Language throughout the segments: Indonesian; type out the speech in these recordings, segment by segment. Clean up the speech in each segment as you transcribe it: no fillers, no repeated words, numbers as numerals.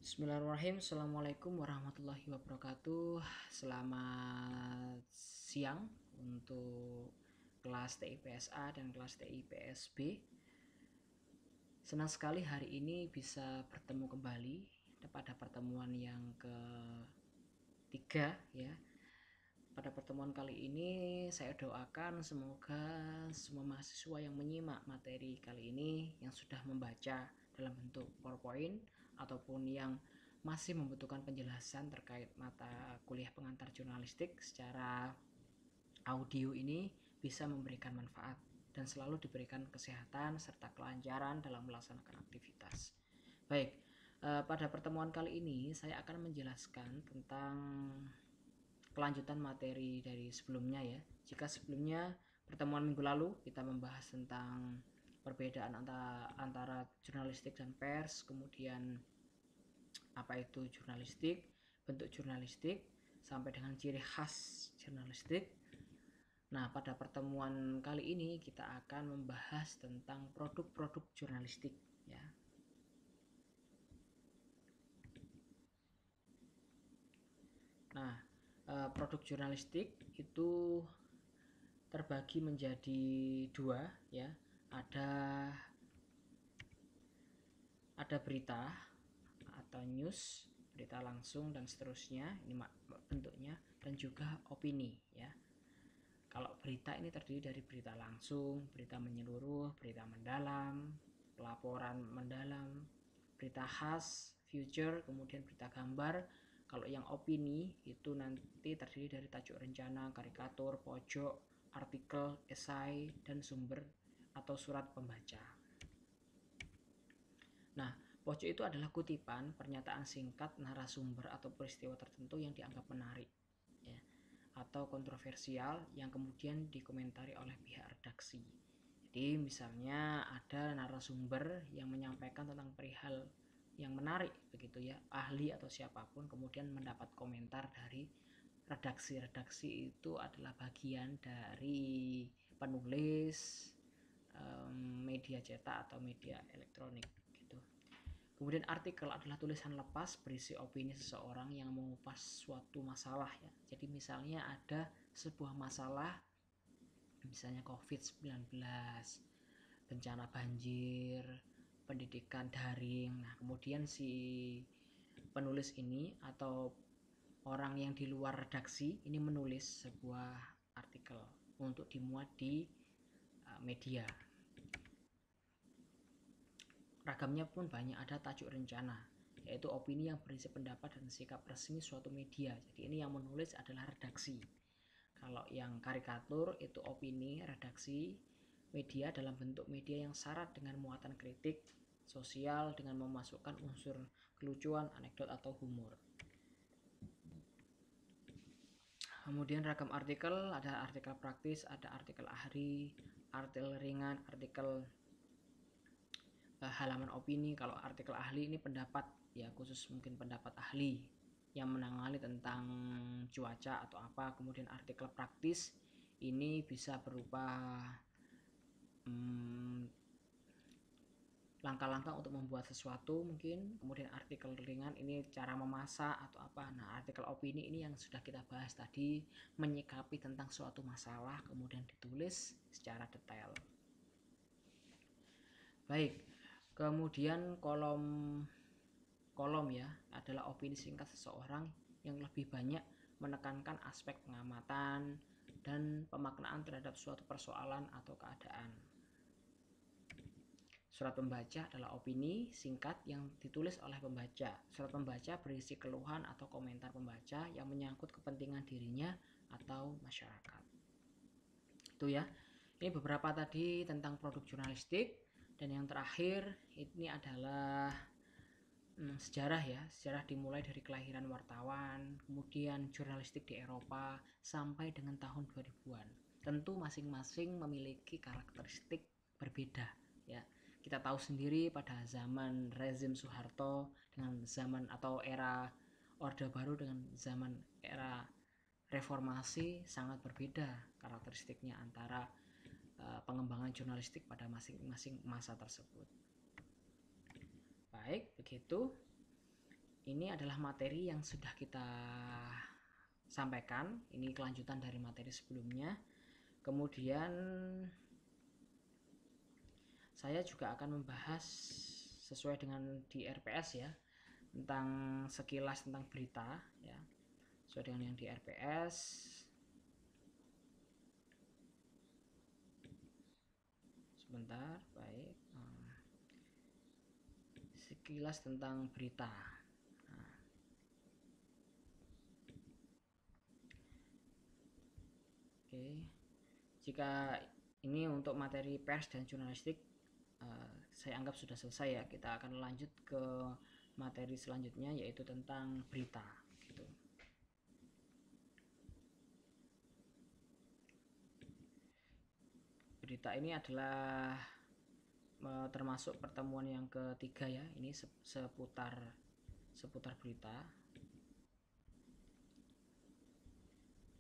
Bismillahirrahmanirrahim. Assalamualaikum warahmatullahi wabarakatuh. Selamat siang untuk kelas TIPSA dan kelas TIPSB. Senang sekali hari ini bisa bertemu kembali pada pertemuan yang ketiga ya. Pada pertemuan kali ini saya doakan semoga semua mahasiswa yang menyimak materi kali ini yang sudah membaca dalam bentuk PowerPoint ataupun yang masih membutuhkan penjelasan terkait mata kuliah pengantar jurnalistik secara audio ini bisa memberikan manfaat dan selalu diberikan kesehatan serta kelancaran dalam melaksanakan aktivitas. Baik, pada pertemuan kali ini saya akan menjelaskan tentang kelanjutan materi dari sebelumnya ya. Jika sebelumnya pertemuan minggu lalu kita membahas tentang perbedaan antara jurnalistik dan pers, kemudian apa itu jurnalistik, bentuk jurnalistik, sampai dengan ciri khas jurnalistik. Nah, pada pertemuan kali ini kita akan membahas tentang produk-produk jurnalistik ya. Nah, produk jurnalistik itu terbagi menjadi dua ya. Ada berita atau news, berita langsung dan seterusnya, ini bentuknya, dan juga opini ya. Kalau berita ini terdiri dari berita langsung, berita menyeluruh, berita mendalam, pelaporan mendalam, berita khas, future, kemudian berita gambar. Kalau yang opini itu nanti terdiri dari tajuk rencana, karikatur, pojok, artikel, esai, dan sumber atau surat pembaca. Nah, pojok itu adalah kutipan, pernyataan singkat, narasumber atau peristiwa tertentu yang dianggap menarik ya, atau kontroversial yang kemudian dikomentari oleh pihak redaksi. Jadi misalnya ada narasumber yang menyampaikan tentang perihal yang menarik begitu ya, ahli atau siapapun kemudian mendapat komentar dari redaksi. Redaksi itu adalah bagian dari penulis media cetak atau media elektronik gitu. Kemudian artikel adalah tulisan lepas berisi opini seseorang yang mengupas suatu masalah ya. Jadi misalnya ada sebuah masalah, misalnya COVID-19, bencana banjir, pendidikan daring. Nah, kemudian si penulis ini atau orang yang di luar redaksi ini menulis sebuah artikel untuk dimuat di media. Ragamnya pun banyak, ada tajuk rencana, yaitu opini yang berisi pendapat dan sikap resmi suatu media. Jadi ini yang menulis adalah redaksi. Kalau yang karikatur itu opini redaksi media dalam bentuk media yang syarat dengan muatan kritik sosial dengan memasukkan unsur kelucuan, anekdot atau humor. Kemudian ragam artikel, ada artikel praktis, ada artikel ahli, artikel ringan, artikel halaman opini. Kalau artikel ahli ini pendapat ya, khusus mungkin pendapat ahli yang menangani tentang cuaca atau apa. Kemudian artikel praktis ini bisa berupa langkah-langkah untuk membuat sesuatu mungkin. Kemudian artikel ringan ini cara memasak atau apa. Nah, artikel opini ini yang sudah kita bahas tadi, menyikapi tentang suatu masalah kemudian ditulis secara detail. Baik, kemudian kolom ya adalah opini singkat seseorang yang lebih banyak menekankan aspek pengamatan dan pemaknaan terhadap suatu persoalan atau keadaan. Surat pembaca adalah opini singkat yang ditulis oleh pembaca. Surat pembaca berisi keluhan atau komentar pembaca yang menyangkut kepentingan dirinya atau masyarakat. Itu ya. Ini beberapa tadi tentang produk jurnalistik. Dan yang terakhir ini adalah sejarah ya. Sejarah dimulai dari kelahiran wartawan, kemudian jurnalistik di Eropa sampai dengan tahun 2000-an. Tentu masing-masing memiliki karakteristik berbeda ya. Kita tahu sendiri pada zaman rezim Soeharto dengan zaman atau era Orde Baru dengan zaman era reformasi sangat berbeda karakteristiknya antara pengembangan jurnalistik pada masing-masing masa tersebut. Baik, begitu. ini adalah materi yang sudah kita sampaikan. Ini kelanjutan dari materi sebelumnya. Kemudian saya juga akan membahas sesuai dengan di RPS ya, tentang sekilas tentang berita ya, sesuai dengan yang di RPS. Sebentar, baik. Sekilas tentang berita. Oke, jika ini untuk materi pers dan jurnalistik saya anggap sudah selesai ya. Kita akan lanjut ke materi selanjutnya, yaitu tentang berita gitu. Berita ini adalah termasuk pertemuan yang ketiga ya. Ini seputar berita.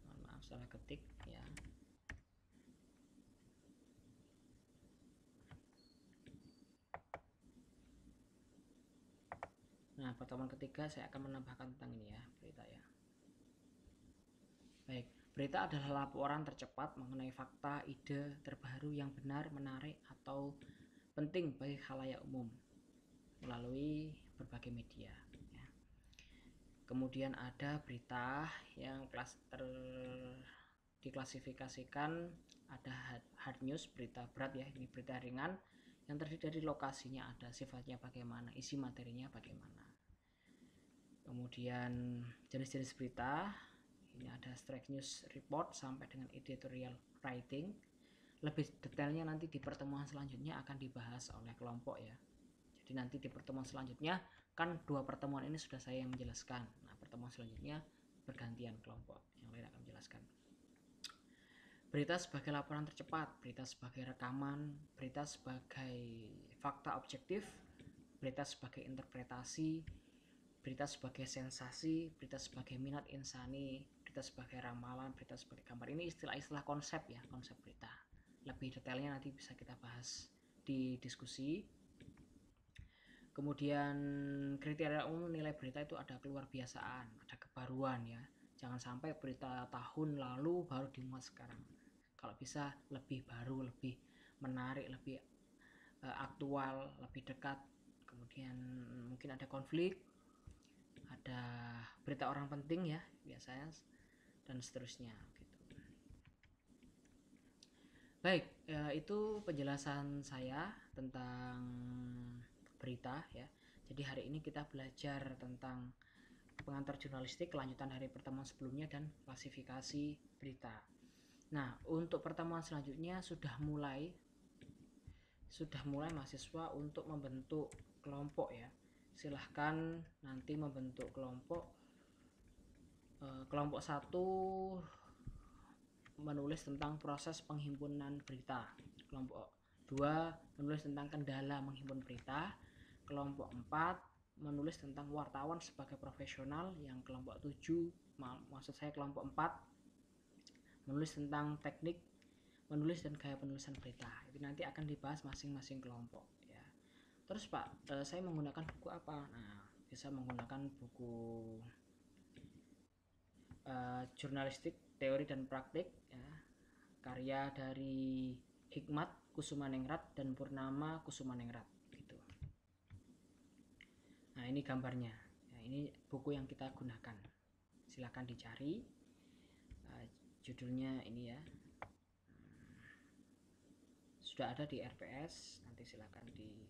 Mohon maaf salah ketik ya. Nah, pertemuan ketiga saya akan menambahkan tentang ini ya, berita ya. Baik, berita adalah laporan tercepat mengenai fakta, ide terbaru yang benar, menarik, atau penting bagi khalayak umum melalui berbagai media ya. Kemudian ada berita yang diklasifikasikan, ada hard news, berita berat ya, ini berita ringan yang terdiri dari lokasinya ada, sifatnya bagaimana, isi materinya bagaimana. Kemudian jenis-jenis berita, ini ada straight news report sampai dengan editorial writing. Lebih detailnya nanti di pertemuan selanjutnya akan dibahas oleh kelompok ya. Jadi nanti di pertemuan selanjutnya, kan 2 pertemuan ini sudah saya yang menjelaskan. Nah, pertemuan selanjutnya bergantian kelompok yang lain akan menjelaskan. Berita sebagai laporan tercepat, berita sebagai rekaman, berita sebagai fakta objektif, berita sebagai interpretasi, berita sebagai sensasi, berita sebagai minat insani, berita sebagai ramalan, berita sebagai gambar. Ini istilah-istilah konsep ya, konsep berita. Lebih detailnya nanti bisa kita bahas di diskusi. Kemudian kriteria umum nilai berita itu ada keluar biasaan, ada kebaruan ya. Jangan sampai berita tahun lalu baru dimuat sekarang. Kalau bisa lebih baru, lebih menarik, lebih aktual, lebih dekat. Kemudian mungkin ada konflik, ada berita orang penting ya biasanya, dan seterusnya gitu. Baik, itu penjelasan saya tentang berita ya. Jadi hari ini kita belajar tentang pengantar jurnalistik, kelanjutan dari pertemuan sebelumnya, dan klasifikasi berita. Nah, untuk pertemuan selanjutnya sudah mulai mahasiswa untuk membentuk kelompok ya. Silahkan nanti membentuk kelompok. Kelompok 1 menulis tentang proses penghimpunan berita. Kelompok 2 menulis tentang kendala menghimpun berita. Kelompok 4 menulis tentang wartawan sebagai profesional. Yang kelompok 7, maksud saya kelompok 4, menulis tentang teknik menulis dan gaya penulisan berita. Itu nanti akan dibahas masing-masing kelompok ya. Terus Pak, saya menggunakan buku apa? Nah, bisa menggunakan buku jurnalistik teori dan praktik ya, karya dari Hikmat Kusumaningrat dan Purnama Kusumaningrat gitu. Nah, ini gambarnya ya, ini buku yang kita gunakan, silahkan dicari. Judulnya ini ya, sudah ada di RPS, nanti silahkan di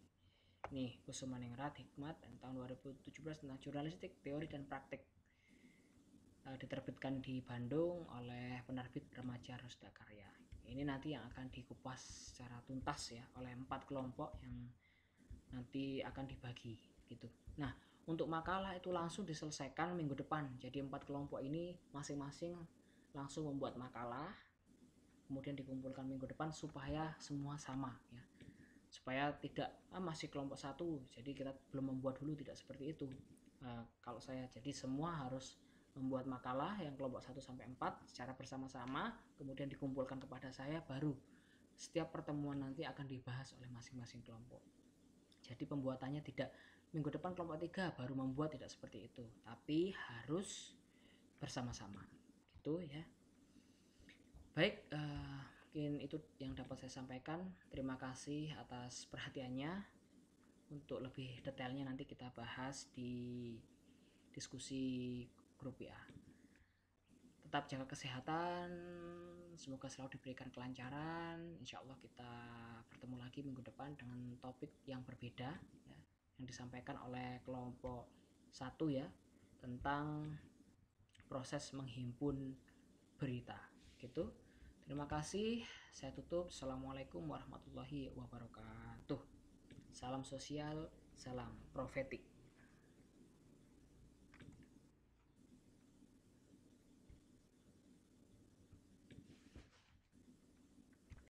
nih, Kusumaningrat Hikmat tahun 2017 tentang jurnalistik teori dan praktik, diterbitkan di Bandung oleh penerbit Remaja Rusda Karya. Ini nanti yang akan dikupas secara tuntas ya oleh 4 kelompok yang nanti akan dibagi gitu. Nah, untuk makalah itu langsung diselesaikan minggu depan. Jadi 4 kelompok ini masing-masing langsung membuat makalah, kemudian dikumpulkan minggu depan supaya semua sama ya. Supaya tidak masih kelompok 1 jadi kita belum membuat dulu, tidak seperti itu. Kalau saya jadi semua harus membuat makalah yang kelompok 1 sampai 4 secara bersama-sama, kemudian dikumpulkan kepada saya, baru setiap pertemuan nanti akan dibahas oleh masing-masing kelompok. Jadi pembuatannya tidak minggu depan kelompok 3 baru membuat, tidak seperti itu, tapi harus bersama-sama gitu ya. Baik, mungkin itu yang dapat saya sampaikan. Terima kasih atas perhatiannya. Untuk lebih detailnya nanti kita bahas di diskusi grup ya. Tetap jaga kesehatan, semoga selalu diberikan kelancaran. Insya Allah kita bertemu lagi minggu depan dengan topik yang berbeda ya, yang disampaikan oleh kelompok 1 ya, tentang proses menghimpun berita gitu. Terima kasih, saya tutup. Assalamualaikum warahmatullahi wabarakatuh. Salam sosial, salam profetik.